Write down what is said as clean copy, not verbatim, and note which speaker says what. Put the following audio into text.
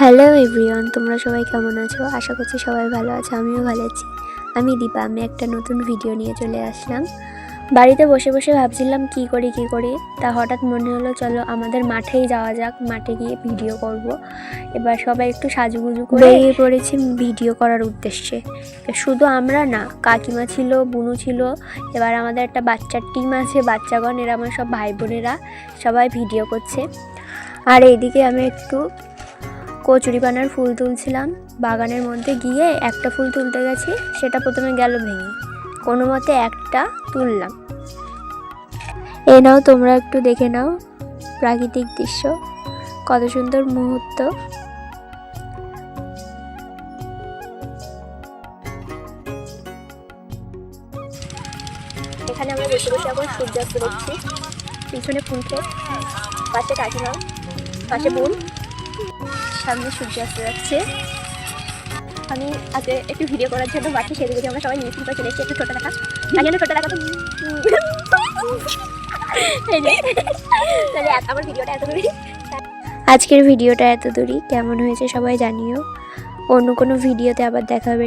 Speaker 1: Hello everyone, তোমরা সবাই কেমন আছো? আশা করছি সবাই ভালো আছে। আমিও ভালো আছি। আমি দীপা। আমি একটা নতুন ভিডিও নিয়ে চলে আসলাম। বাড়িতে বসে বসে ভাবছিলাম কি করি। তা হঠাৎ মনে হলো চলো আমাদের মাঠেই যাওয়া যাক, মাঠে গিয়ে ভিডিও করব। এবার সবাই একটু সাজুগুজু করে বেরিয়ে পড়েছি ভিডিও করার উদ্দেশ্যে। শুধু আমরা না, কাকিমা ছিল, বুনু ছিল, এবার আমাদের একটা বাচ্চার টিম আছে, বাচ্চাগণ, এরা আমার সব ভাই বোনেরা, সবাই ভিডিও করছে। আর এইদিকে আমি একটু কচুরিপানার ফুল তুলছিলাম। বাগানের মধ্যে গিয়ে একটা ফুল তুলতে গেছি, সেটা প্রথমে গেল ভেঙে, কোনো মতে একটা তুললাম। এ নাও, তোমরা একটু দেখে নাও প্রাকৃতিক দৃশ্য, কত সুন্দর মুহূর্ত। এখানে আমরা বসে বসে এখন সূর্যাস্ত দেখছি। পিছনে ফুল ক্ষেত, পাশে কাকিমা, পাশে বোন, সামনে সূর্যাস্ত যাচ্ছে। আমি আজকে একটু ভিডিও করার জন্য বাকি সেদিকে আমরা সবাই নিয়েছি, চলে এসেছি। একটু ছোটো দেখা ছোটো দেখা তো আমার ভিডিওটা এত দূরই। আজকের ভিডিওটা এত দূরই। কেমন হয়েছে সবাই জানিও। অন্য কোনো ভিডিওতে আবার দেখা হবে।